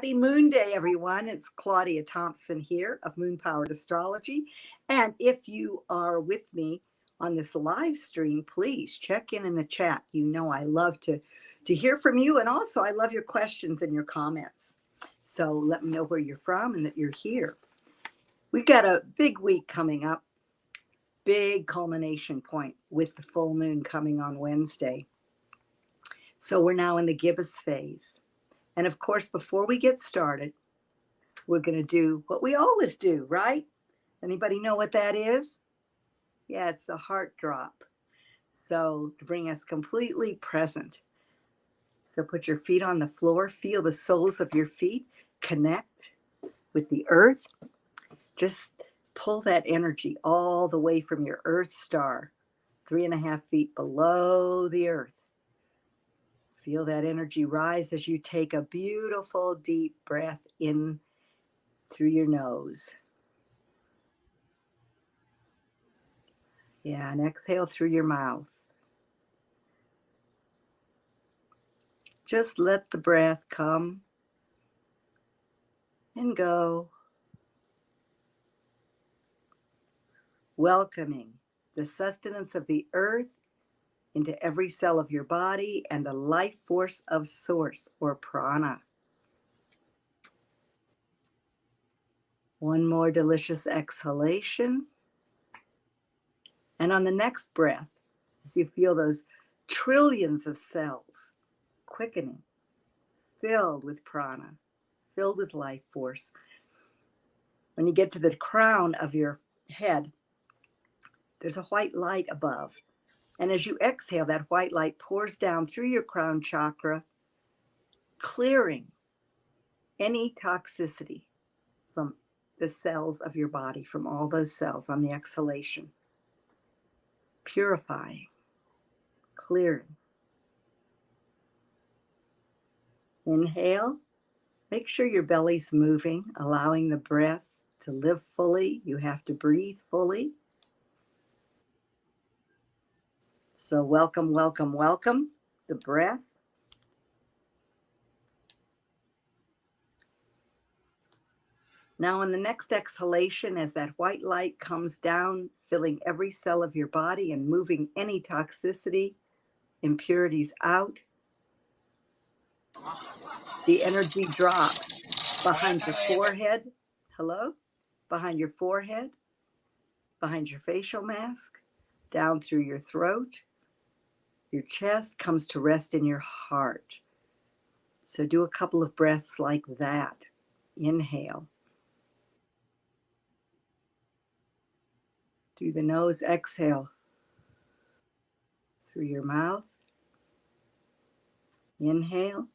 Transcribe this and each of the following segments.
Happy Moon Day, everyone. It's Claudia Thompson here of Moon Powered Astrology. And if you are with me on this live stream, please check in the chat. You know I love to hear from you. And also, I love your questions and your comments. So let me know where you're from and that you're here. We've got a big week coming up, big culmination point with the full moon coming on Wednesday. So we're now in the gibbous phase. And of course, before we get started, we're going to do what we always do, right? Anybody know what that is? Yeah, it's the heart drop. So to bring us completely present. So put your feet on the floor, feel the soles of your feet connect with the earth. Just pull that energy all the way from your earth star, 3.5 feet below the earth. Feel that energy rise as you take a beautiful deep breath in through your nose. Yeah, and exhale through your mouth. Just let the breath come and go. Welcoming the sustenance of the earth into every cell of your body and the life force of source or prana. One more delicious exhalation. And on the next breath, as you feel those trillions of cells quickening, filled with prana, filled with life force, when you get to the crown of your head, there's a white light above. And as you exhale, that white light pours down through your crown chakra, clearing any toxicity from the cells of your body, from all those cells on the exhalation. Purifying, clearing. Inhale. Make sure your belly's moving, allowing the breath to live fully. You have to breathe fully. So welcome, welcome, welcome the breath. Now on the next exhalation, as that white light comes down, filling every cell of your body and moving any toxicity, impurities out, the energy drops behind your forehead. Hello? Behind your forehead, behind your facial mask, down through your throat. Your chest comes to rest in your heart. So do a couple of breaths like that. Inhale. Through the nose, exhale. Through your mouth. Inhale.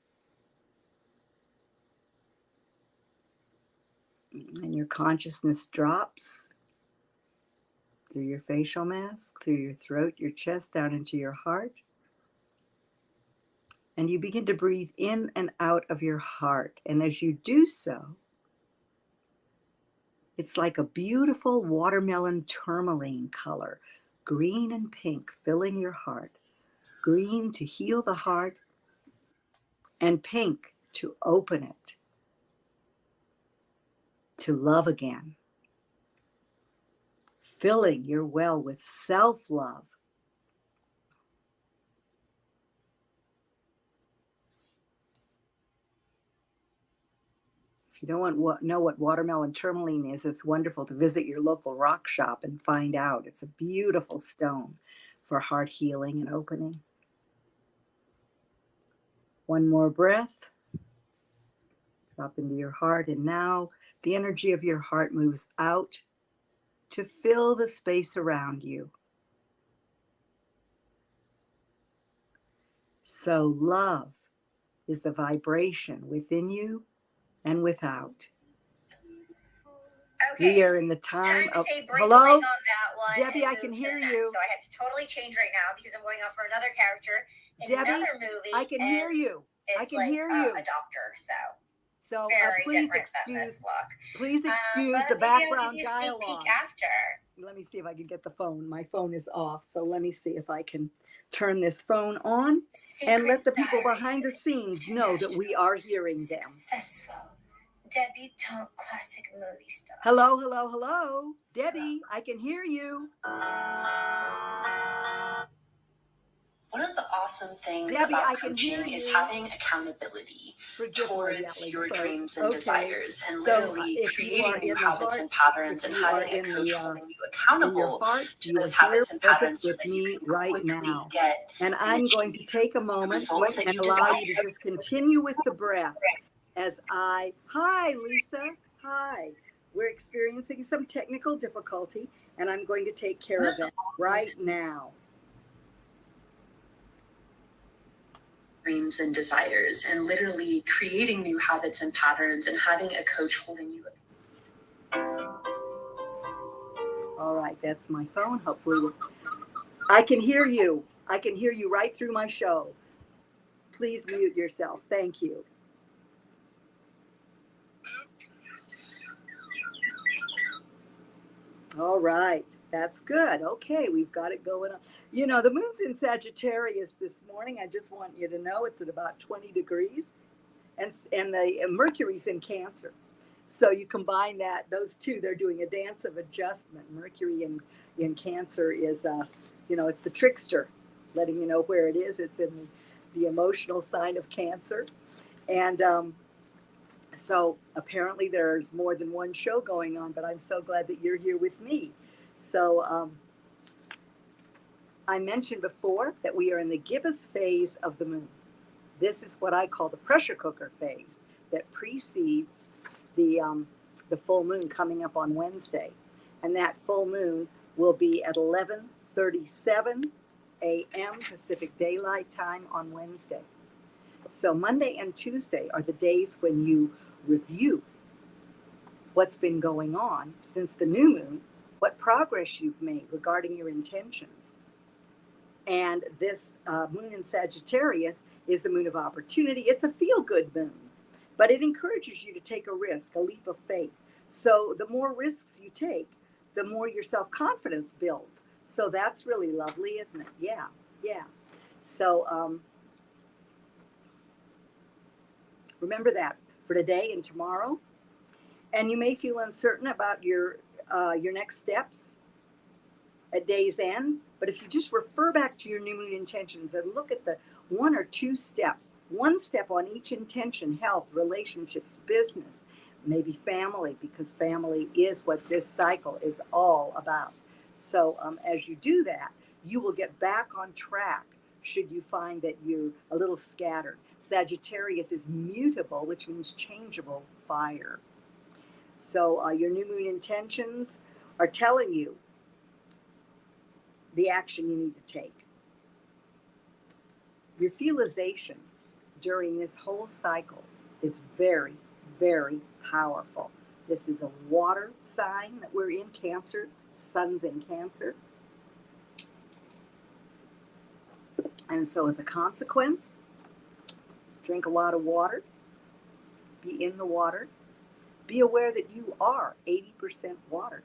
And your consciousness drops through your facial mask, through your throat, your chest, down into your heart. And you begin to breathe in and out of your heart. And as you do so, it's like a beautiful watermelon tourmaline color, green and pink, filling your heart. Green to heal the heart, and pink to open it, to love again. Filling your well with self-love. If you don't know what watermelon tourmaline is, it's wonderful to visit your local rock shop and find out. It's a beautiful stone for heart healing and opening. One more breath. Drop into your heart, and now the energy of your heart moves out to fill the space around you. So love is the vibration within you and without. Okay. We are in the time of... Hello? On that one Debbie, I can hear you. So I had to totally change right now because I'm going off for another character in Debbie, another movie. I can hear you. I can hear you. A doctor, so very please excuse the background dialogue. Sneak peek after. Let me see if I can get the phone. My phone is off, so let me see if I can turn this phone on and let the people behind the scenes know that we are hearing them. Successful debutante classic movie star. Hello, hello, hello. Debbie, I can hear you. One of the awesome things Debbie, about I can hear coaching is you. having accountability Forgive my towards yelling, your folks. dreams and Okay. desires, and So, literally if you are creating new in the habits heart, and patterns, if and you are having a in coach the holding you in your accountable heart, to you are those here habits and present patterns so with that you me can right quickly now. get And and I'm going to achieve take a the moment results that and you allow desire. you to just continue with the breath as hi, Lisa. Hi. We're experiencing some technical difficulty, and I'm going to take care of that right now. Dreams and desires, and literally creating new habits and patterns, and having a coach holding you. All right, that's my phone. Hopefully, I can hear you. I can hear you right through my show. Please mute yourself. Thank you. All right, that's good. Okay, we've got it going on. You know, the moon's in Sagittarius this morning. I just want you to know it's at about 20 degrees, and the Mercury's in Cancer. So you combine those two, they're doing a dance of adjustment. Mercury in Cancer is, it's the trickster, letting you know where it is. It's in the emotional sign of Cancer. And so apparently there's more than one show going on, but I'm so glad that you're here with me. So I mentioned before that we are in the gibbous phase of the moon. This is what I call the pressure cooker phase that precedes the full moon coming up on Wednesday. And that full moon will be at 11:37 a.m. Pacific Daylight Time on Wednesday. So Monday and Tuesday are the days when you review what's been going on since the new moon, what progress you've made regarding your intentions. And this moon in Sagittarius is the moon of opportunity. It's a feel-good moon, but it encourages you to take a risk, a leap of faith. So the more risks you take, the more your self-confidence builds. So that's really lovely, isn't it? Yeah. So remember that for today and tomorrow. And you may feel uncertain about your next steps at day's end, but if you just refer back to your new moon intentions and look at the one or two steps, one step on each intention: health, relationships, business, maybe family, because family is what this cycle is all about. So as you do that, you will get back on track should you find that you're a little scattered. Sagittarius is mutable, which means changeable fire. So your new moon intentions are telling you the action you need to take. Your feelization during this whole cycle is very, very powerful. This is a water sign that we're in, Cancer. Sun's in Cancer. And so as a consequence, drink a lot of water, be in the water, be aware that you are 80% water,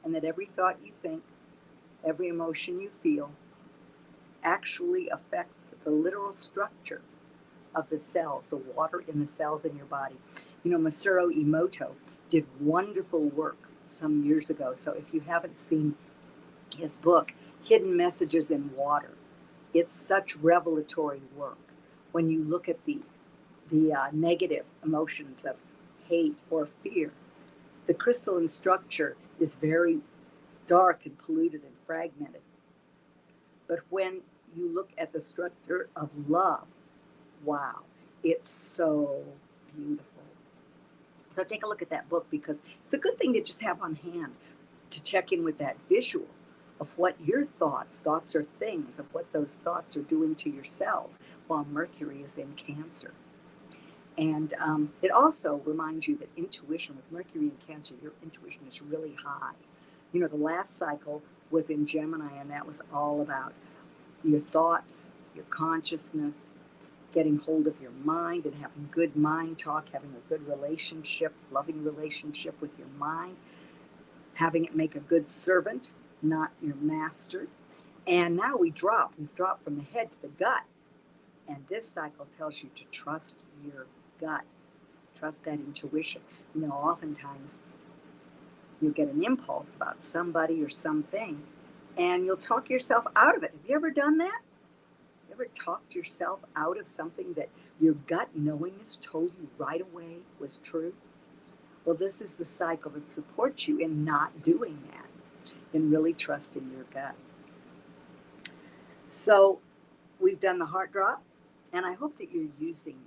and that every thought you think, every emotion you feel actually affects the literal structure of the cells, the water in the cells in your body. You know, Masaru Emoto did wonderful work some years ago. So if you haven't seen his book, Hidden Messages in Water, it's such revelatory work when you look at the negative emotions of hate or fear. The crystalline structure is very dark and polluted and fragmented. But when you look at the structure of love, wow, it's so beautiful. So take a look at that book, because it's a good thing to just have on hand to check in with that visual of what your thoughts are things, of what those thoughts are doing to your cells while Mercury is in Cancer. And it also reminds you that intuition, with Mercury in Cancer, your intuition is really high. You know, the last cycle was in Gemini, and that was all about your thoughts, your consciousness, getting hold of your mind and having good mind talk, having a good relationship, loving relationship with your mind, having it make a good servant, not your master. And now we've dropped from the head to the gut. And this cycle tells you to trust your gut. Trust that intuition. Oftentimes you'll get an impulse about somebody or something, and you'll talk yourself out of it. Have you ever done that? You ever talked yourself out of something that your gut knowingness told you right away was true? Well, this is the cycle that supports you in not doing that, in really trusting your gut. So we've done the heart drop, and I hope that you're using that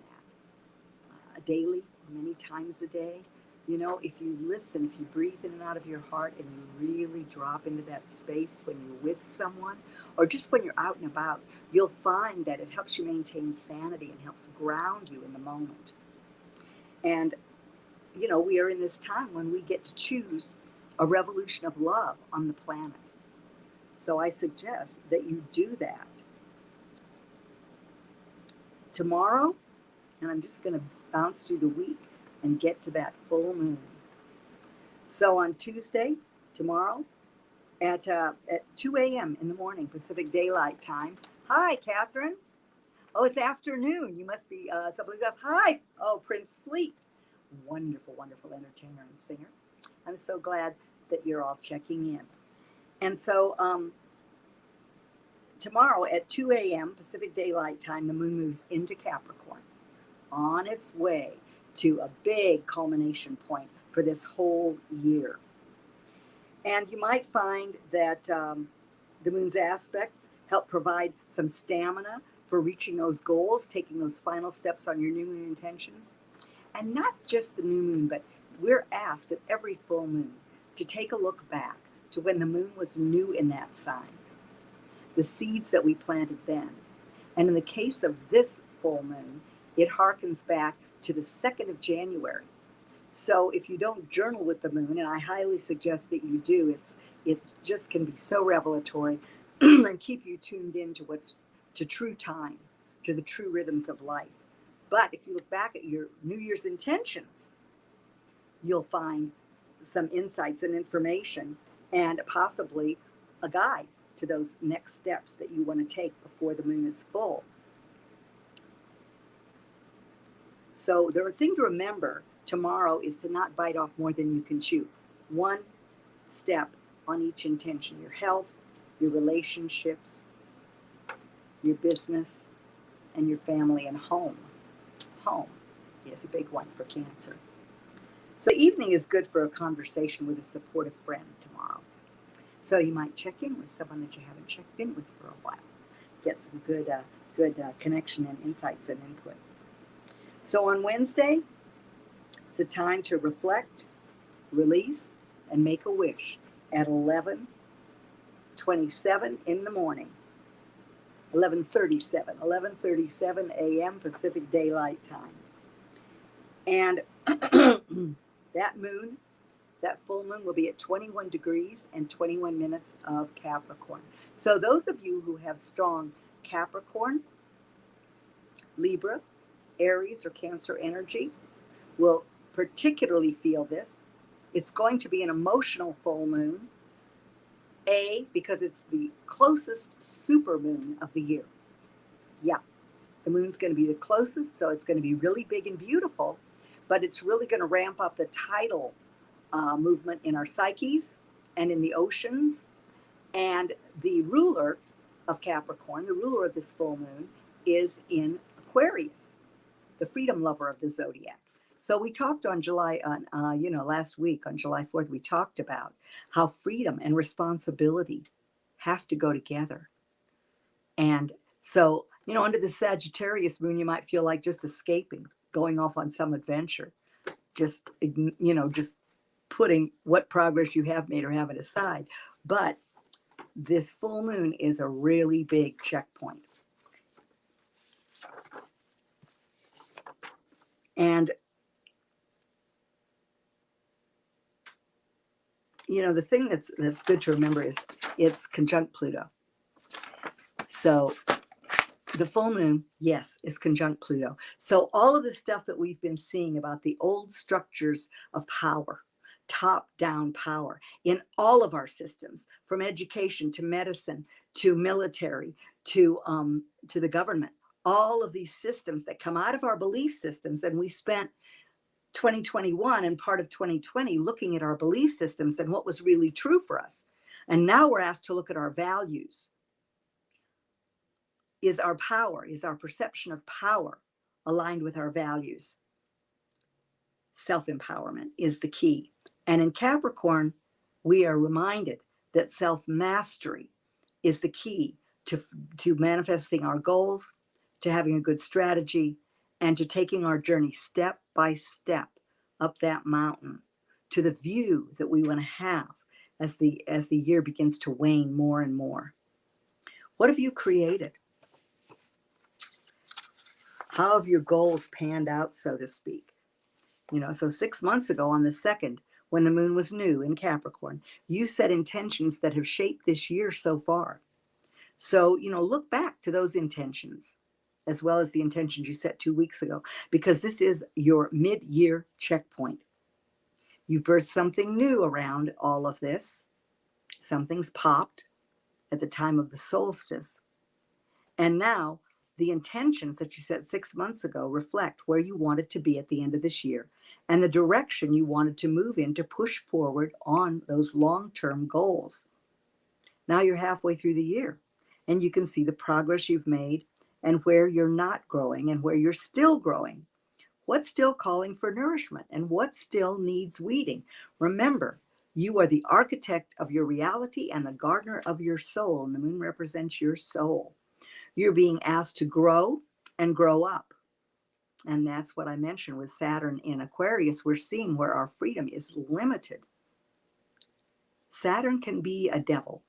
daily, or many times a day. If you listen, if you breathe in and out of your heart, and you really drop into that space when you're with someone, or just when you're out and about, you'll find that it helps you maintain sanity and helps ground you in the moment. And, we are in this time when we get to choose a revolution of love on the planet. So I suggest that you do that. Tomorrow, and I'm just going to bounce through the week and get to that full moon. So on Tuesday, tomorrow, at 2 a.m. in the morning, Pacific Daylight Time. Hi, Catherine. Oh, it's afternoon. You must be someplace else. Hi. Oh, Prince Fleet. Wonderful, wonderful entertainer and singer. I'm so glad that you're all checking in. And so tomorrow at 2 a.m. Pacific Daylight Time, the moon moves into Capricorn on its way to a big culmination point for this whole year. And you might find that the moon's aspects help provide some stamina for reaching those goals, taking those final steps on your new moon intentions. And not just the new moon, but we're asked at every full moon to take a look back to when the moon was new in that sign, the seeds that we planted then. And in the case of this full moon, it harkens back to the 2nd of January. So if you don't journal with the moon, and I highly suggest that you do, it just can be so revelatory and keep you tuned into what's to true time, to the true rhythms of life. But if you look back at your New Year's intentions, you'll find some insights and information and possibly a guide to those next steps that you want to take before the moon is full. So the thing to remember tomorrow is to not bite off more than you can chew. One step on each intention: your health, your relationships, your business, and your family and home. Home is a big one for Cancer. So the evening is good for a conversation with a supportive friend tomorrow. So you might check in with someone that you haven't checked in with for a while. Get some good connection and insights and input. So on Wednesday, it's a time to reflect, release, and make a wish at 11:27 in the morning. 11:37 a.m. Pacific Daylight Time. And that full moon will be at 21 degrees and 21 minutes of Capricorn. So those of you who have strong Capricorn, Libra, Aries, or Cancer energy will particularly feel this. It's going to be an emotional full moon, because it's the closest supermoon of the year. Yeah, the moon's going to be the closest, so it's going to be really big and beautiful, but it's really going to ramp up the tidal movement in our psyches and in the oceans. And the ruler of Capricorn, the ruler of this full moon, is in Aquarius, the freedom lover of the zodiac. So we talked on last week on July 4th, we talked about how freedom and responsibility have to go together. And so, under the Sagittarius moon, you might feel like just escaping, going off on some adventure, just putting what progress you have made or haven't aside. But this full moon is a really big checkpoint. And the thing that's good to remember is it's conjunct Pluto. So the full moon, yes, is conjunct Pluto. So all of the stuff that we've been seeing about the old structures of power, top-down power in all of our systems, from education to medicine to military to the government, all of these systems that come out of our belief systems, and we spent 2021 and part of 2020 looking at our belief systems and what was really true for us. And now we're asked to look at our values. Is our power, is our perception of power aligned with our values? Self-empowerment is the key. And in Capricorn, we are reminded that self-mastery is the key to manifesting our goals, to having a good strategy, and to taking our journey step by step up that mountain to the view that we want to have as the year begins to wane more and more. What have you created? How have your goals panned out, so to speak? So 6 months ago on the 2nd, when the moon was new in Capricorn, you set intentions that have shaped this year so far. So, look back to those intentions, as well as the intentions you set 2 weeks ago, because this is your mid-year checkpoint. You've birthed something new around all of this. Something's popped at the time of the solstice. And now the intentions that you set 6 months ago reflect where you wanted to be at the end of this year and the direction you wanted to move in to push forward on those long-term goals. Now you're halfway through the year and you can see the progress you've made and where you're not growing and where you're still growing. What's still calling for nourishment and what still needs weeding? Remember, you are the architect of your reality and the gardener of your soul, and the moon represents your soul. You're being asked to grow and grow up. And that's what I mentioned with Saturn in Aquarius. We're seeing where our freedom is limited. Saturn can be a devil.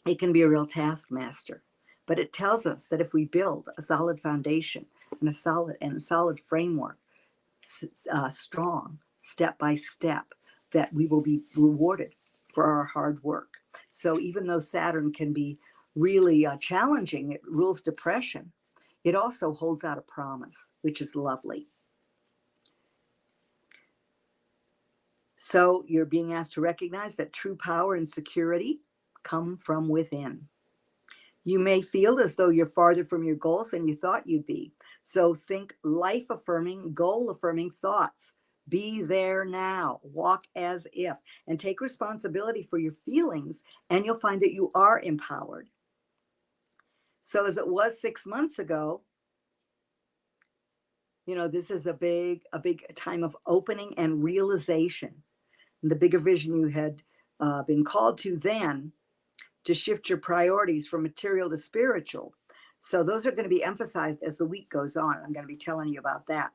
It can be a real taskmaster. But it tells us that if we build a solid foundation and a solid framework, strong, step by step, that we will be rewarded for our hard work. So even though Saturn can be really challenging, it rules depression, it also holds out a promise, which is lovely. So you're being asked to recognize that true power and security come from within. You may feel as though you're farther from your goals than you thought you'd be. So think life-affirming, goal-affirming thoughts. Be there now, walk as if, and take responsibility for your feelings, and you'll find that you are empowered. So as it was 6 months ago, this is a big time of opening and realization. And the bigger vision you had been called to then, to shift your priorities from material to spiritual. So those are going to be emphasized as the week goes on. I'm going to be telling you about that.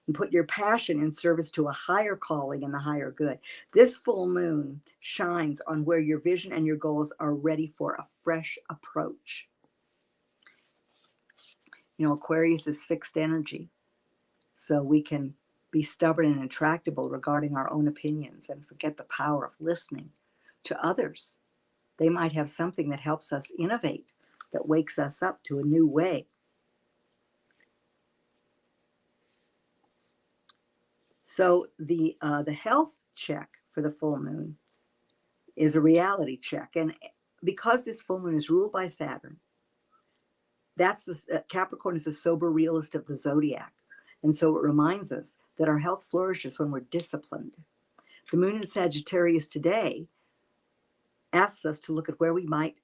And put your passion in service to a higher calling and the higher good. This full moon shines on where your vision and your goals are ready for a fresh approach. Aquarius is fixed energy. So we can be stubborn and intractable regarding our own opinions and forget the power of listening to others. They might have something that helps us innovate, that wakes us up to a new way. So the health check for the full moon is a reality check. And because this full moon is ruled by Saturn, Capricorn is the sober realist of the zodiac. And so it reminds us that our health flourishes when we're disciplined. The moon in Sagittarius today asks us to look at where we might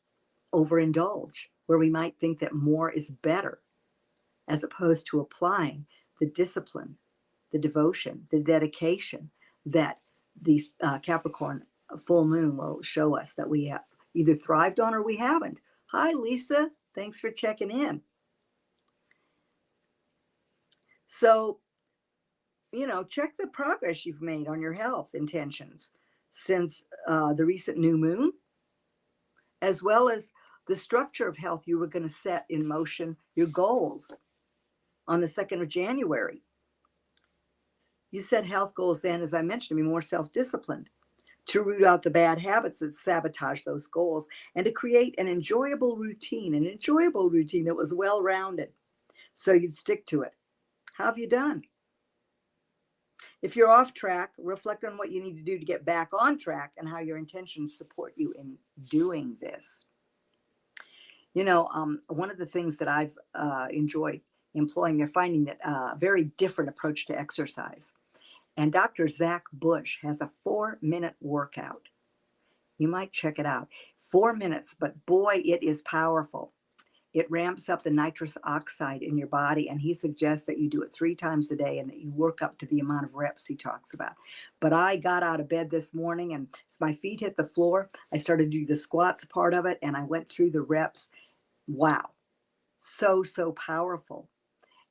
overindulge, where we might think that more is better, as opposed to applying the discipline, the devotion, the dedication that the Capricorn full moon will show us that we have either thrived on or we haven't. Hi, Lisa. Thanks for checking in. So, check the progress you've made on your health intentions since the recent new moon, as well as the structure of health you were going to set in motion, your goals on the 2nd of January. You set health goals then, as I mentioned, to be more self-disciplined, to root out the bad habits that sabotage those goals, and to create an enjoyable routine that was well-rounded, so you'd stick to it. How have you done? If you're off track, reflect on what you need to do to get back on track and how your intentions support you in doing this. One of the things that I've enjoyed employing, they're finding that a very different approach to exercise. And Dr. Zach Bush has a 4-minute workout. You might check it out. 4 minutes, but boy, it is powerful. It ramps up the nitrous oxide in your body, and he suggests that you do it 3 times a day and that you work up to the amount of reps he talks about. But I got out of bed this morning, and as my feet hit the floor, I started to do the squats part of it, and I went through the reps. Wow. So powerful.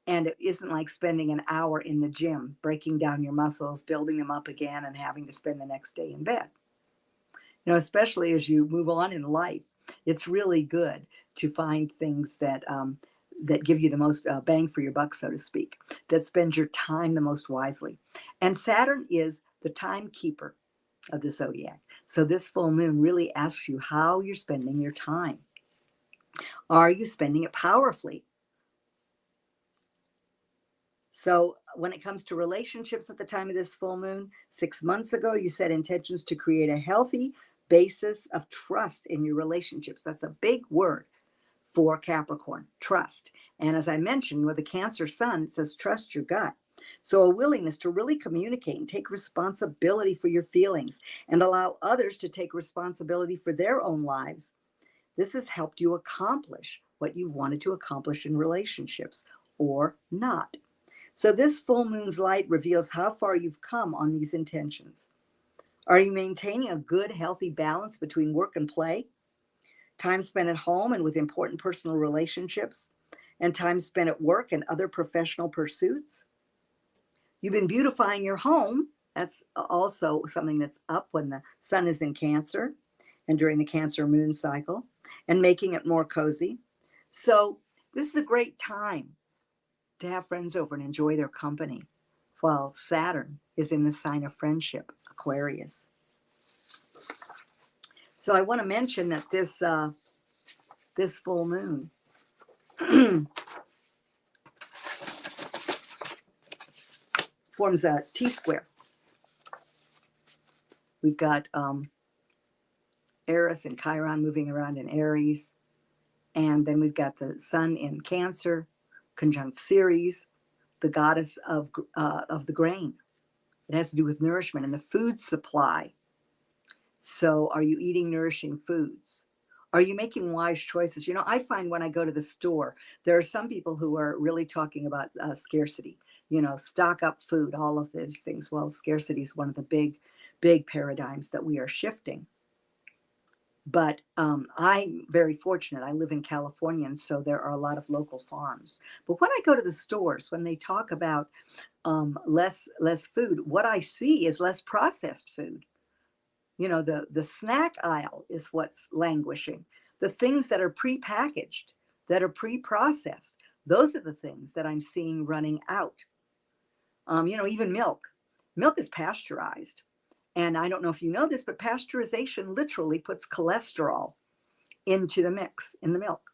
And it isn't like spending an hour in the gym, breaking down your muscles, building them up again, and having to spend the next day in bed. Especially as you move on in life, it's really good to find things that that give you the most bang for your buck, so to speak, that spends your time the most wisely. And Saturn is the timekeeper of the zodiac. So this full moon really asks you how you're spending your time. Are you spending it powerfully? So when it comes to relationships at the time of this full moon, 6 months ago, you set intentions to create a healthy basis of trust in your relationships. That's a big word for Capricorn, trust. And as I mentioned, with the Cancer sun, it says trust your gut. So a willingness to really communicate and take responsibility for your feelings and allow others to take responsibility for their own lives. This has helped you accomplish what you wanted to accomplish in relationships or not. So this full moon's light reveals how far you've come on these intentions. Are you maintaining a good, healthy balance between work and play? Time spent at home and with important personal relationships, and time spent at work and other professional pursuits? You've been beautifying your home. That's also something that's up when the sun is in Cancer and during the Cancer moon cycle, and making it more cozy. So this is a great time to have friends over and enjoy their company while Saturn is in the sign of friendship, Aquarius. So I want to mention that this full moon forms a T-square. We've got Eris and Chiron moving around in Aries, and then we've got the sun in Cancer, conjunct Ceres, the goddess of the grain. It has to do with nourishment and the food supply. So are you eating nourishing foods? Are you making wise choices? I find when I go to the store, there are some people who are really talking about scarcity, stock up food, all of these things. Well, scarcity is one of the big paradigms that we are shifting. But I'm very fortunate. I live in California, and so there are a lot of local farms. But when I go to the stores, when they talk about less food, what I see is less processed food. The snack aisle is what's languishing. The things that are prepackaged, that are pre-processed, those are the things that I'm seeing running out. Even milk. Milk is pasteurized. And I don't know if you know this, but pasteurization literally puts cholesterol into the mix in the milk.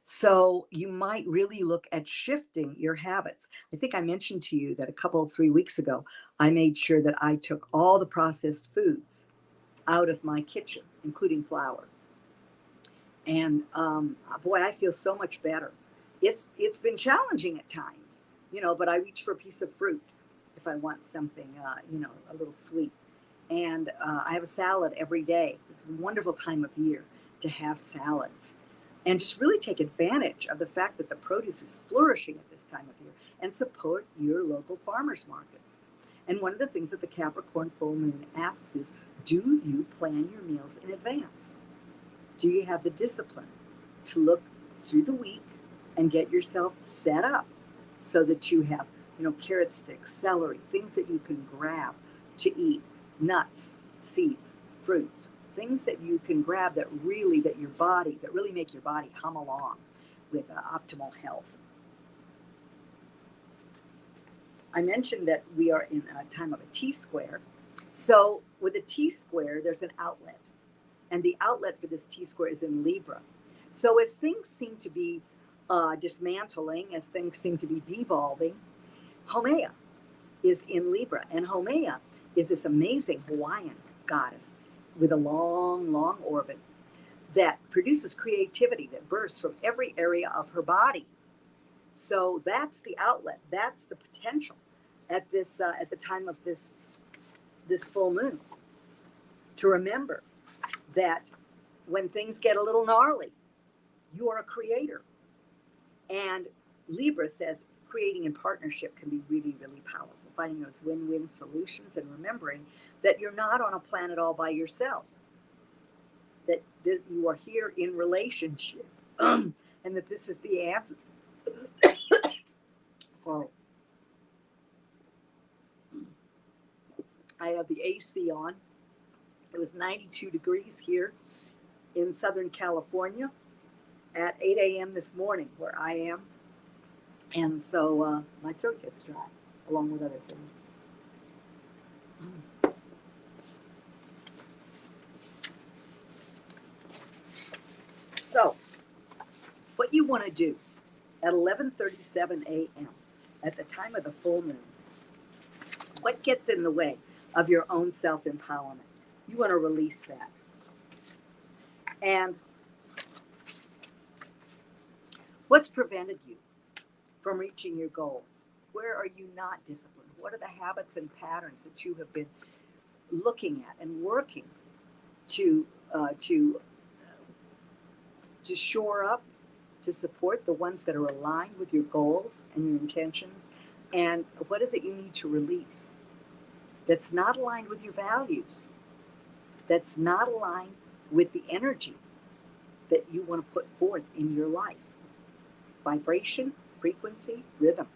So you might really look at shifting your habits. I think I mentioned to you that 3 weeks ago, I made sure that I took all the processed foods out of my kitchen, including flour. And boy, I feel so much better. It's been challenging at times, but I reach for a piece of fruit if I want something, a little sweet. And I have a salad every day. This is a wonderful time of year to have salads and just really take advantage of the fact that the produce is flourishing at this time of year, and support your local farmers markets. And one of the things that the Capricorn full moon asks is, do you plan your meals in advance? Do you have the discipline to look through the week and get yourself set up so that you have, carrot sticks, celery, things that you can grab to eat, nuts, seeds, fruits, things that you can grab that really make your body hum along with optimal health. I mentioned that we are in a time of a T-square. So with a T-square, there's an outlet. And the outlet for this T-square is in Libra. So as things seem to be dismantling, as things seem to be devolving, Haumea is in Libra. And Haumea is this amazing Hawaiian goddess with a long, long orbit that produces creativity that bursts from every area of her body. So that's the outlet. That's the potential. at the time of this full moon, to remember that when things get a little gnarly, you are a creator. And Libra says creating in partnership can be really, really powerful, finding those win-win solutions and remembering that you're not on a planet all by yourself, that you are here in relationship, and that this is the answer. Sorry. I have the AC on. It was 92 degrees here in Southern California at 8 a.m. this morning where I am. And so my throat gets dry, along with other things. So what you want to do at 11:37 a.m. at the time of the full moon, what gets in the way of your own self-empowerment? You want to release that. And what's prevented you from reaching your goals? Where are you not disciplined? What are the habits and patterns that you have been looking at and working to shore up, to support the ones that are aligned with your goals and your intentions? And what is it you need to release that's not aligned with your values, that's not aligned with the energy that you want to put forth in your life? Vibration, frequency, rhythm.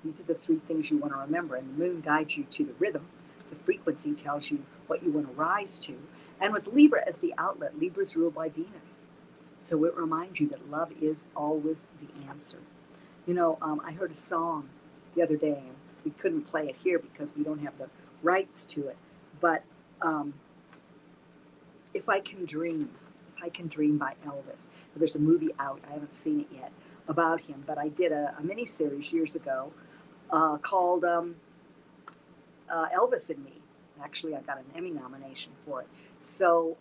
These are the three things you want to remember. And the moon guides you to the rhythm. The frequency tells you what you want to rise to. And with Libra as the outlet, Libra is ruled by Venus. So it reminds you that love is always the answer. You know, I heard a song the other day, and we couldn't play it here because we don't have the rights to it. But If I Can Dream by Elvis. There's a movie out, I haven't seen it yet, about him, but I did a mini-series years ago called Elvis and Me. Actually, I got an Emmy nomination for it. So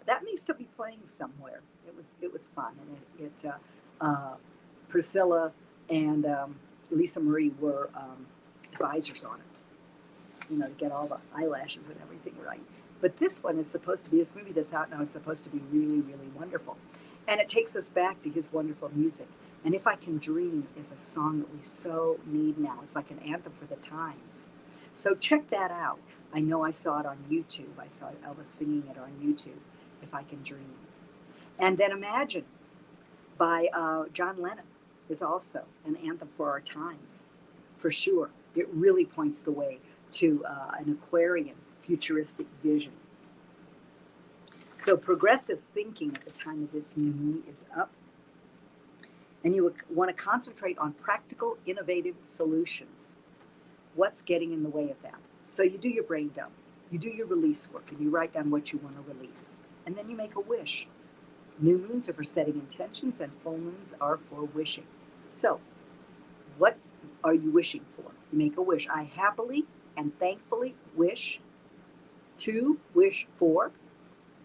that may still be playing somewhere. It was fun, and Priscilla and Lisa Marie were advisors on it, you know, to get all the eyelashes and everything right. But this one is supposed to be, this movie that's out now is supposed to be really, really wonderful. And it takes us back to his wonderful music. And If I Can Dream is a song that we so need now. It's like an anthem for the times. So check that out. I know I saw it on YouTube. I saw Elvis singing it on YouTube, If I Can Dream. And then Imagine by John Lennon is also an anthem for our times, for sure. It really points the way to an Aquarian futuristic vision. So progressive thinking at the time of this new moon is up. And you want to concentrate on practical, innovative solutions. What's getting in the way of that? So you do your brain dump, you do your release work, and you write down what you want to release. And then you make a wish. New moons are for setting intentions, and full moons are for wishing. So what are you wishing for? You make a wish. I happily and thankfully wish to, wish for,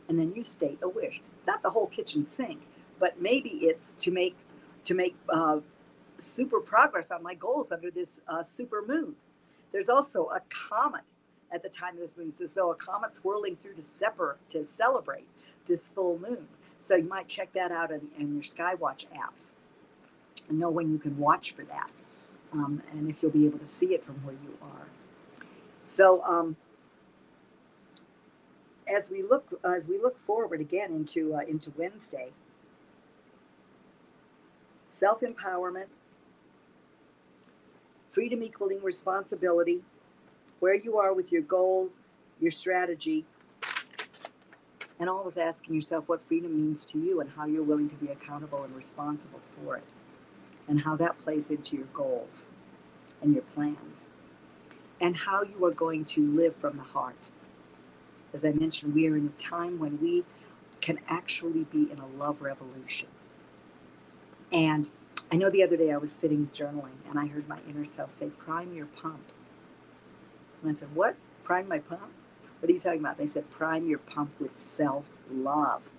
and then you state a wish. It's not the whole kitchen sink, but maybe it's to make super progress on my goals under this super moon. There's also a comet at the time of this moon. So a comet's whirling through to celebrate this full moon. So you might check that out in your Skywatch apps and know when you can watch for that, and if you'll be able to see it from where you are. So as we look forward again into Wednesday, self-empowerment, freedom equaling responsibility, where you are with your goals, your strategy, and always asking yourself what freedom means to you and how you're willing to be accountable and responsible for it, and how that plays into your goals and your plans, and how you are going to live from the heart. As I mentioned, we are in a time when we can actually be in a love revolution. And I know the other day I was sitting journaling and I heard my inner self say, prime your pump. And I said, what? Prime my pump? What are you talking about? They said, prime your pump with self-love.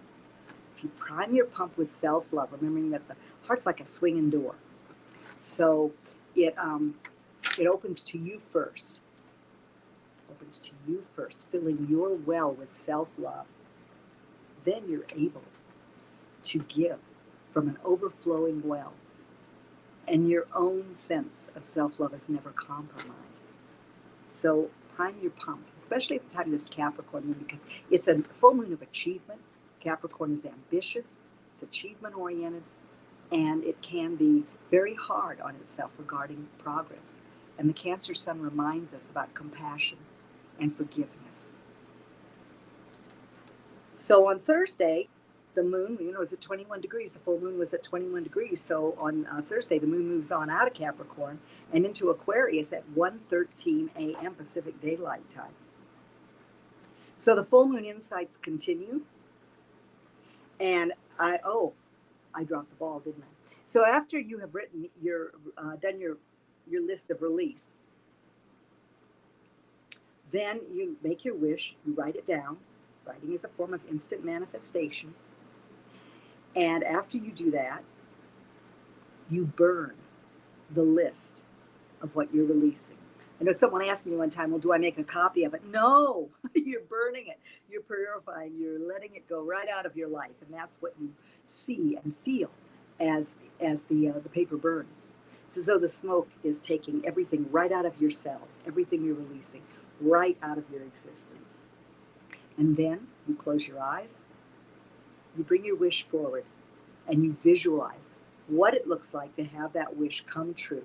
If you prime your pump with self-love, remembering that the heart's like a swinging door. So it It opens to you first. Opens to you first, filling your well with self-love. Then you're able to give from an overflowing well. And your own sense of self-love is never compromised. So prime your pump, especially at the time of this Capricorn moon, because it's a full moon of achievement. Capricorn is ambitious, it's achievement-oriented, and it can be very hard on itself regarding progress. And the Cancer sun reminds us about compassion and forgiveness. So on Thursday, the moon, was at 21 degrees. The full moon was at 21 degrees. So on Thursday, the moon moves on out of Capricorn and into Aquarius at 1:13 a.m. Pacific Daylight Time. So the full moon insights continue. And I dropped the ball, didn't I? So after you have written done your list of release, then you make your wish, you write it down. Writing is a form of instant manifestation. And after you do that, you burn the list of what you're releasing. I know someone asked me one time, well, do I make a copy of it? No, you're burning it. You're purifying. You're letting it go right out of your life. And that's what you see and feel as the paper burns. It's as though the smoke is taking everything right out of your cells, everything you're releasing right out of your existence. And then you close your eyes, you bring your wish forward, and you visualize what it looks like to have that wish come true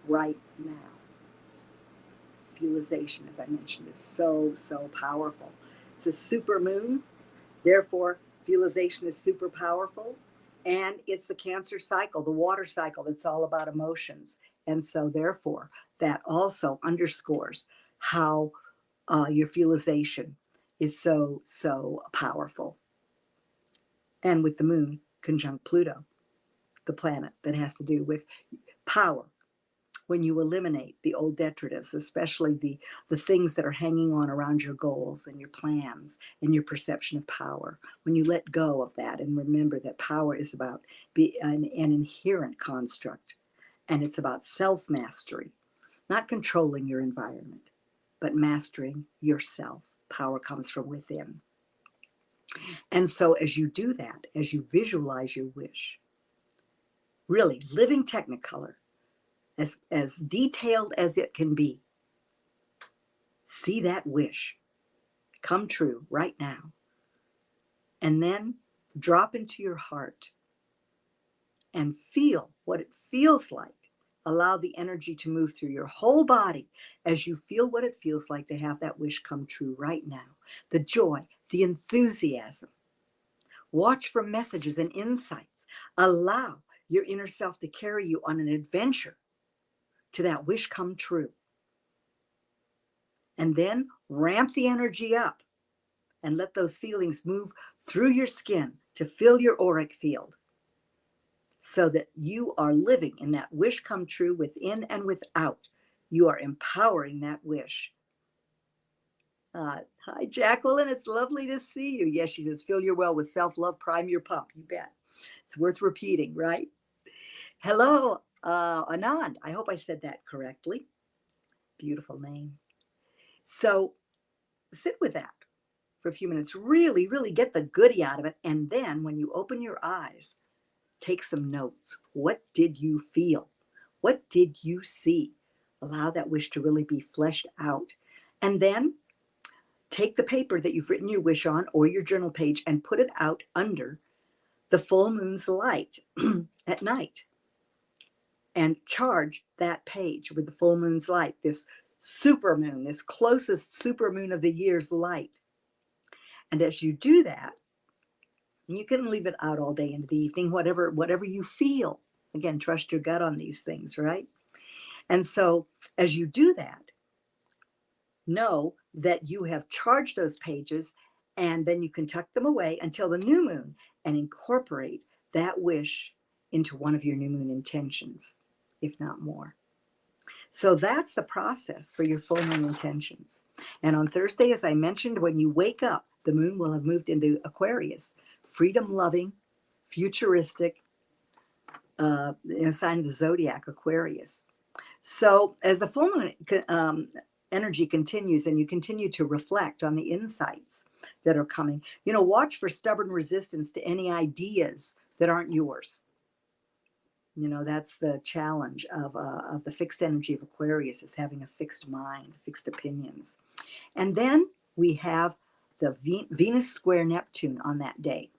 right now. Visualization, as I mentioned, is so, so powerful. It's a super moon, therefore visualization is super powerful, and it's the Cancer cycle, the water cycle that's all about emotions. And so therefore, that also underscores how your visualization is so, so powerful. And with the moon conjunct Pluto, the planet that has to do with power. When you eliminate the old detritus, especially the things that are hanging on around your goals and your plans and your perception of power, when you let go of that and remember that power is about an inherent construct, and it's about self-mastery, not controlling your environment, but mastering yourself. Power comes from within. And so as you do that, as you visualize your wish, really living Technicolor, as detailed as it can be, see that wish come true right now. And then drop into your heart and feel what it feels like. Allow the energy to move through your whole body as you feel what it feels like to have that wish come true right now. The joy, the enthusiasm. Watch for messages and insights. Allow your inner self to carry you on an adventure to that wish come true. And then ramp the energy up and let those feelings move through your skin to fill your auric field so that you are living in that wish come true within and without. You are empowering that wish. Hi, Jacqueline. It's lovely to see you. Yes, she says, fill your well with self-love, prime your pump. You bet. It's worth repeating, right? Hello, Anand. I hope I said that correctly. Beautiful name. So sit with that for a few minutes. Really, really get the goodie out of it. And then when you open your eyes, take some notes. What did you feel? What did you see? Allow that wish to really be fleshed out. And then take the paper that you've written your wish on or your journal page and put it out under the full moon's light at night. And charge that page with the full moon's light, this super moon, this closest super moon of the year's light. And as you do that, you can leave it out all day into the evening, whatever you feel. Again, trust your gut on these things, right? And so as you do that, know that you have charged those pages, and then you can tuck them away until the new moon and incorporate that wish into one of your new moon intentions, if not more. So that's the process for your full moon intentions. And on Thursday, as I mentioned, when you wake up, the moon will have moved into Aquarius, freedom-loving, futuristic, sign of the zodiac, Aquarius. So as the full moon energy continues and you continue to reflect on the insights that are coming, watch for stubborn resistance to any ideas that aren't yours. That's the challenge of the fixed energy of Aquarius, is having a fixed mind, fixed opinions. And then we have the Venus square Neptune on that day.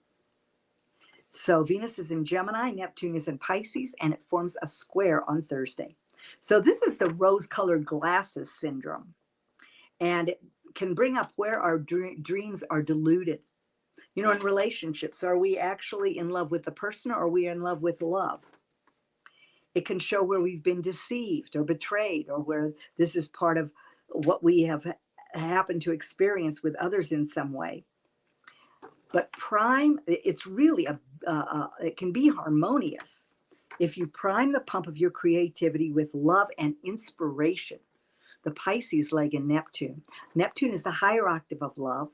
So Venus is in Gemini, Neptune is in Pisces, and it forms a square on Thursday. So this is the rose-colored glasses syndrome. And it can bring up where our dreams are diluted. In relationships, are we actually in love with the person, or are we in love with love? It can show where we've been deceived or betrayed, or where this is part of what we have happened to experience with others in some way. But it's really it can be harmonious if you prime the pump of your creativity with love and inspiration. The Pisces leg in Neptune. Neptune is the higher octave of love,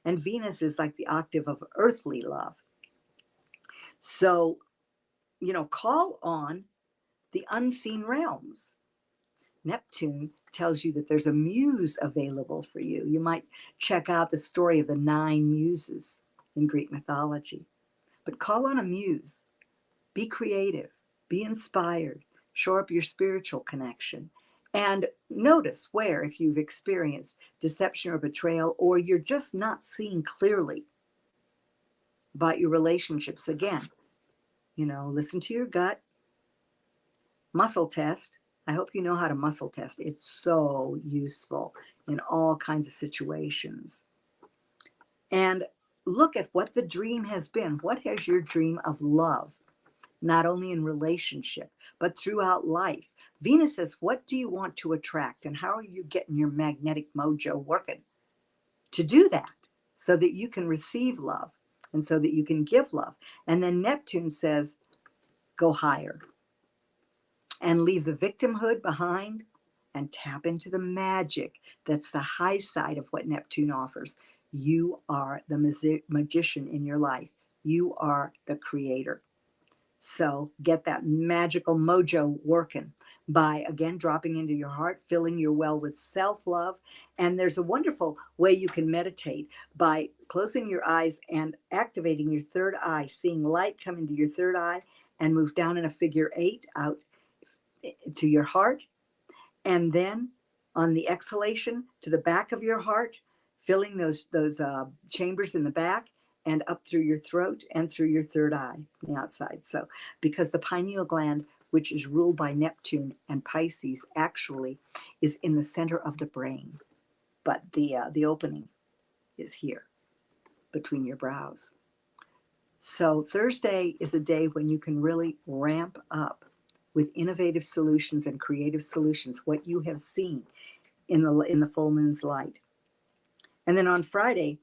and Venus is like the octave of earthly love. So, call on the unseen realms. Neptune tells you that there's a muse available for you. You might check out the story of the 9 muses in Greek mythology. But call on a muse. Be creative. Be inspired. Shore up your spiritual connection. And notice where, if you've experienced deception or betrayal, or you're just not seeing clearly about your relationships. Again, listen to your gut. Muscle test. I hope you know how to muscle test. It's so useful in all kinds of situations. And look at what the dream has been. What has your dream of love, not only in relationship, but throughout life? Venus says, what do you want to attract? And how are you getting your magnetic mojo working to do that, so that you can receive love and so that you can give love? And then Neptune says, go higher and leave the victimhood behind and tap into the magic. That's the high side of what Neptune offers. You are the magician in your life. You are the creator. So get that magical mojo working by, again, dropping into your heart, filling your well with self-love. And there's a wonderful way you can meditate by closing your eyes and activating your third eye, seeing light come into your third eye and move down in a figure 8 out to your heart. And then on the exhalation to the back of your heart, filling those chambers in the back and up through your throat and through your third eye on the outside. So because the pineal gland, which is ruled by Neptune and Pisces, actually is in the center of the brain, but the opening is here between your brows. So Thursday is a day when you can really ramp up with innovative solutions and creative solutions, what you have seen in the full moon's light. And then on Friday,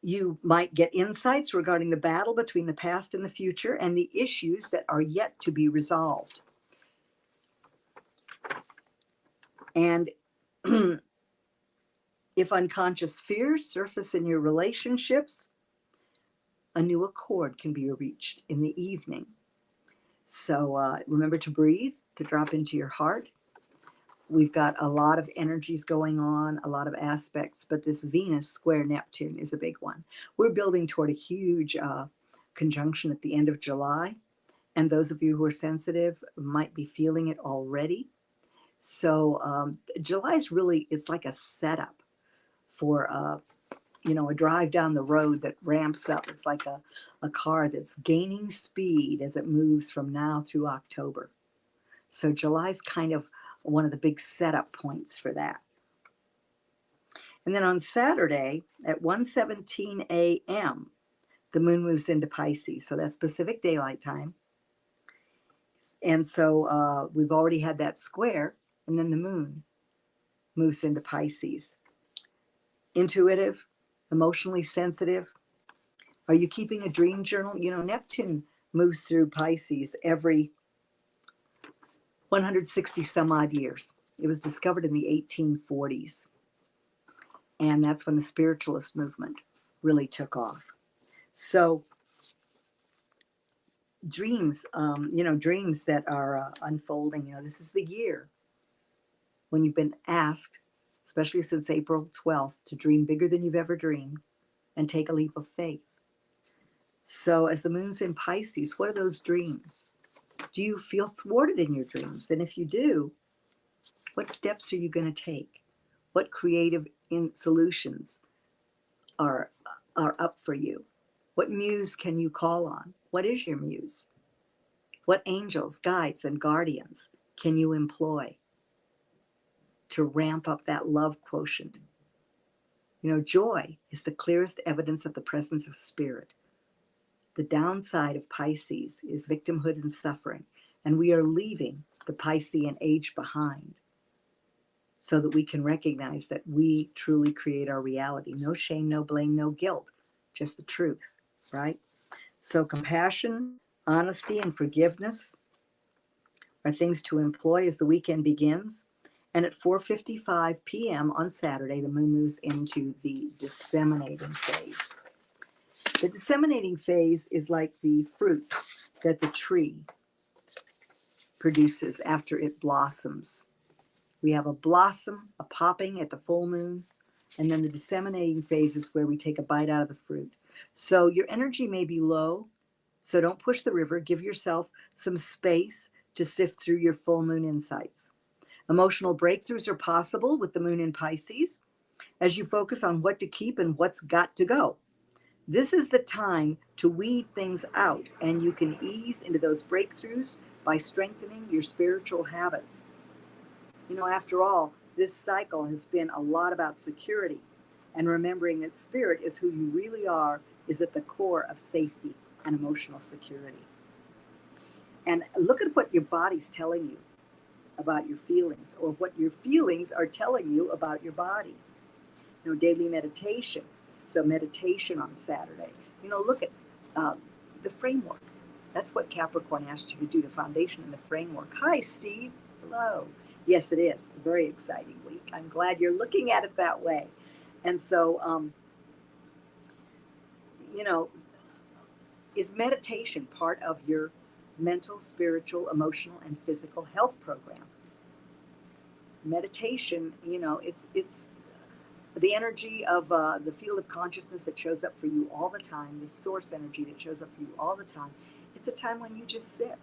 you might get insights regarding the battle between the past and the future and the issues that are yet to be resolved. And if unconscious fears surface in your relationships, a new accord can be reached in the evening. So remember to breathe, to drop into your heart. We've got a lot of energies going on, a lot of aspects, but this Venus square Neptune is a big one. We're building toward a huge conjunction at the end of July. And those of you who are sensitive might be feeling it already. So July is really, it's like a setup for a drive down the road that ramps up. It's like a car that's gaining speed as it moves from now through October. So July's kind of one of the big setup points for that. And then on Saturday at 1:17 a.m., the moon moves into Pisces. So that's Pacific Daylight Time. And so we've already had that square, and then the moon moves into Pisces. Intuitive, emotionally sensitive. Are you keeping a dream journal? Neptune moves through Pisces every 160 some odd years. It was discovered in the 1840s. And that's when the spiritualist movement really took off. So dreams, dreams that are unfolding. This is the year when you've been asked, especially since April 12th, to dream bigger than you've ever dreamed and take a leap of faith. So as the moon's in Pisces, what are those dreams? Do you feel thwarted in your dreams? And if you do, what steps are you going to take? What creative solutions are up for you? What muse can you call on? What is your muse? What angels, guides, and guardians can you employ to ramp up that love quotient? Joy is the clearest evidence of the presence of spirit. The downside of Pisces is victimhood and suffering, and we are leaving the Piscean age behind so that we can recognize that we truly create our reality. No shame, no blame, no guilt, just the truth, right? So compassion, honesty, and forgiveness are things to employ as the weekend begins. And at 4:55 p.m. on Saturday, the moon moves into the disseminating phase. The disseminating phase is like the fruit that the tree produces after it blossoms. We have a blossom, a popping at the full moon, and then the disseminating phase is where we take a bite out of the fruit. So your energy may be low, so don't push the river. Give yourself some space to sift through your full moon insights. Emotional breakthroughs are possible with the moon in Pisces as you focus on what to keep and what's got to go. This is the time to weed things out, and you can ease into those breakthroughs by strengthening your spiritual habits. After all, this cycle has been a lot about security, and remembering that spirit is who you really are is at the core of safety and emotional security. And look at what your body's telling you about your feelings, or what your feelings are telling you about your body. Daily meditation. So meditation on Saturday. Look at the framework. That's what Capricorn asked you to do, the foundation and the framework. Hi, Steve. Hello. Yes, it is. It's a very exciting week. I'm glad you're looking at it that way. And so, is meditation part of your mental, spiritual, emotional, and physical health program? Meditation, it's the energy of the field of consciousness that shows up for you all the time, the source energy that shows up for you all the time. It's a time when you just sit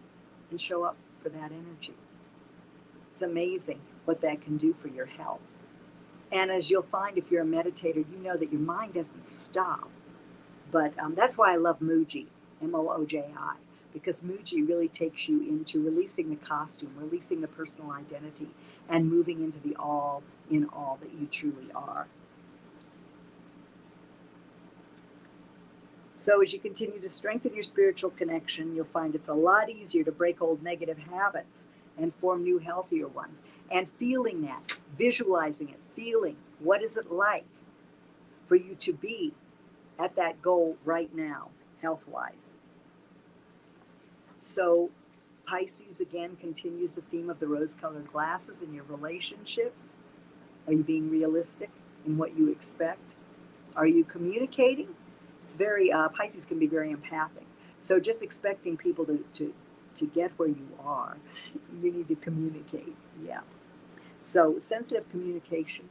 and show up for that energy. It's amazing what that can do for your health. And as you'll find, if you're a meditator, you know that your mind doesn't stop. But that's why I love Mooji, M-O-O-J-I, because Mooji really takes you into releasing the costume, releasing the personal identity, and moving into the all in all that you truly are. So as you continue to strengthen your spiritual connection, you'll find it's a lot easier to break old negative habits and form new, healthier ones. And feeling that, visualizing it, feeling what is it like for you to be at that goal right now, health-wise. So Pisces again continues the theme of the rose-colored glasses in your relationships. Are you being realistic in what you expect? Are you communicating? It's very, Pisces can be very empathic. So just expecting people to get where you are, you need to communicate. Yeah. So sensitive communication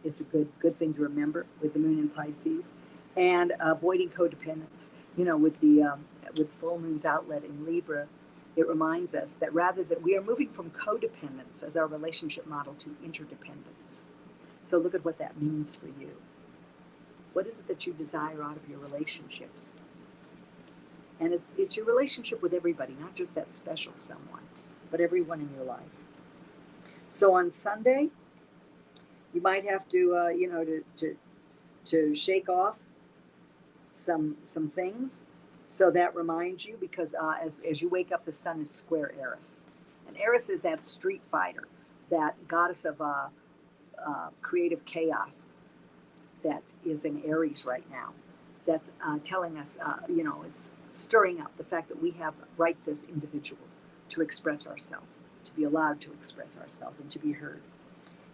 is a good thing to remember with the moon in Pisces, and avoiding codependence. With full moon's outlet in Libra, it reminds us that rather that we are moving from codependence as our relationship model to interdependence. So look at what that means for you. What is it that you desire out of your relationships? And it's your relationship with everybody, not just that special someone, but everyone in your life. So on Sunday, you might have to, to shake off some things. So that reminds you, because as you wake up, the sun is square Eris. And Eris is that street fighter, that goddess of creative chaos that is in Aries right now. That's telling us, it's stirring up the fact that we have rights as individuals to express ourselves, to be allowed to express ourselves and to be heard.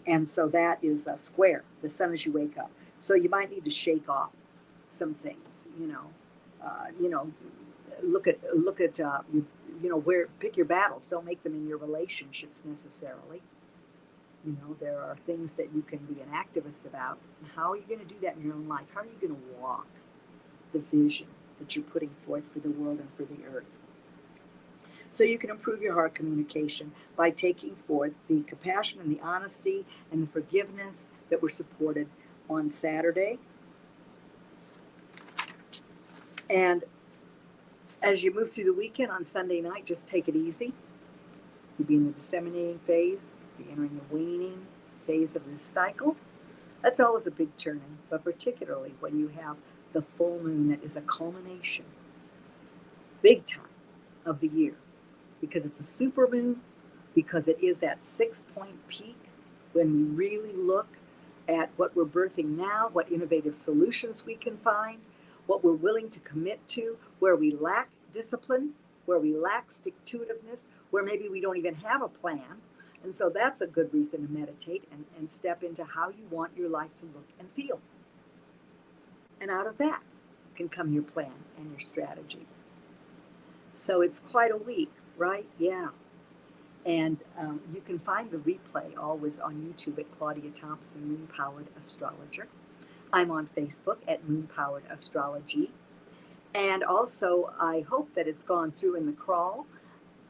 And so that is square, the sun as you wake up. So you might need to shake off some things, You know, look at where, pick your battles. Don't make them in your relationships necessarily. You know, there are things that you can be an activist about. How are you going to do that in your own life? How are you going to walk the vision that you're putting forth for the world and for the earth? So you can improve your heart communication by taking forth the compassion and the honesty and the forgiveness that were supported on Saturday. And as you move through the weekend on Sunday night, just take it easy. You'll be in the disseminating phase, you're entering the waning phase of this cycle. That's always a big turning, but particularly when you have the full moon that is a culmination, big time, of the year, because it's a super moon, because it is that 6-point peak when we really look at what we're birthing now, what innovative solutions we can find, what we're willing to commit to, where we lack discipline, where we lack stick-to-itiveness, where maybe we don't even have a plan. And so that's a good reason to meditate and step into how you want your life to look and feel. And out of that can come your plan and your strategy. So it's quite a week, right? Yeah. And you can find the replay always on YouTube at Claudia Thompson, Moon Powered Astrologer. I'm on Facebook at Moon Powered Astrology. And also, I hope that it's gone through in the crawl,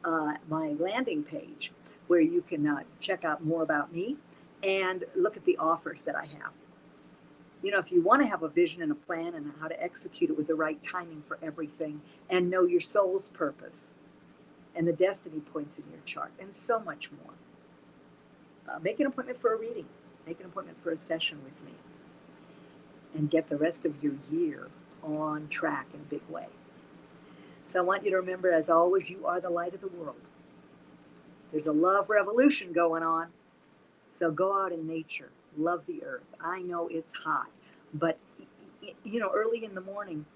my landing page, where you can check out more about me and look at the offers that I have. You know, if you want to have a vision and a plan and how to execute it with the right timing for everything and know your soul's purpose and the destiny points in your chart and so much more, make an appointment for a reading, make an appointment for a session with me, and get the rest of your year on track in a big way. So I want you to remember, as always, you are the light of the world. There's a love revolution going on. So go out in nature, love the earth. I know it's hot, but you know, early in the morning,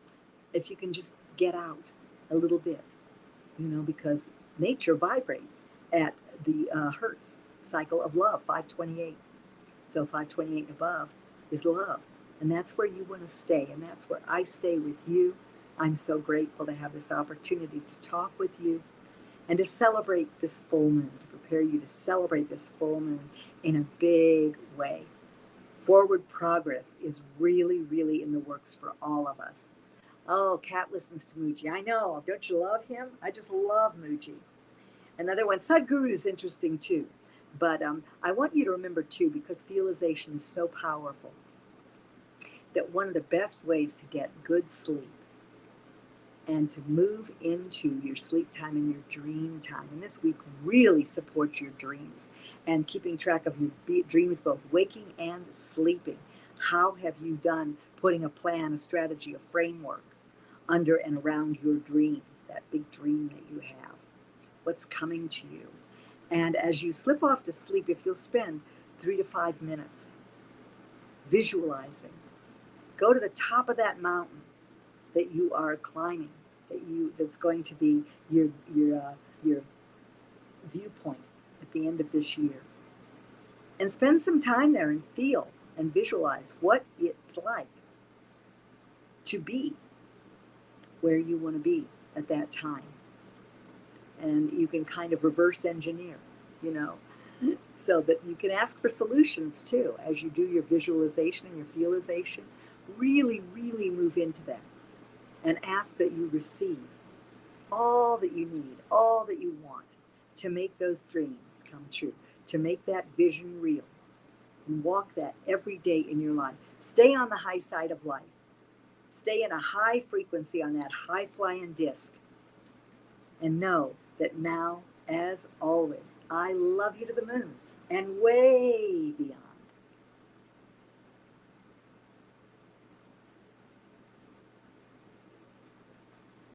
if you can just get out a little bit, you know, because nature vibrates at the Hertz cycle of love, 528. So 528 and above is love. And that's where you want to stay. And that's where I stay with you. I'm so grateful to have this opportunity to talk with you and to celebrate this full moon, to prepare you to celebrate this full moon in a big way. Forward progress is really, really in the works for all of us. Oh, Kat listens to Muji. I know. Don't you love him? I just love Muji. Another one, Sadhguru, is interesting too. But I want you to remember too, because feelization is so powerful, that one of the best ways to get good sleep and to move into your sleep time and your dream time, and this week really supports your dreams and keeping track of your dreams, both waking and sleeping. How have you done putting a plan, a strategy, a framework under and around your dream, that big dream that you have? What's coming to you? And as you slip off to sleep, if you'll spend 3 to 5 minutes visualizing, go to the top of that mountain that you are climbing, that's going to be your viewpoint at the end of this year, and spend some time there and feel and visualize what it's like to be where you want to be at that time. And you can kind of reverse engineer, you know, so that you can ask for solutions too as you do your visualization and your feelization. Really, really move into that and ask that you receive all that you need, all that you want to make those dreams come true, to make that vision real, and walk that every day in your life. Stay on the high side of life. Stay in a high frequency on that high flying disc, and know that now, as always, I love you to the moon and way beyond.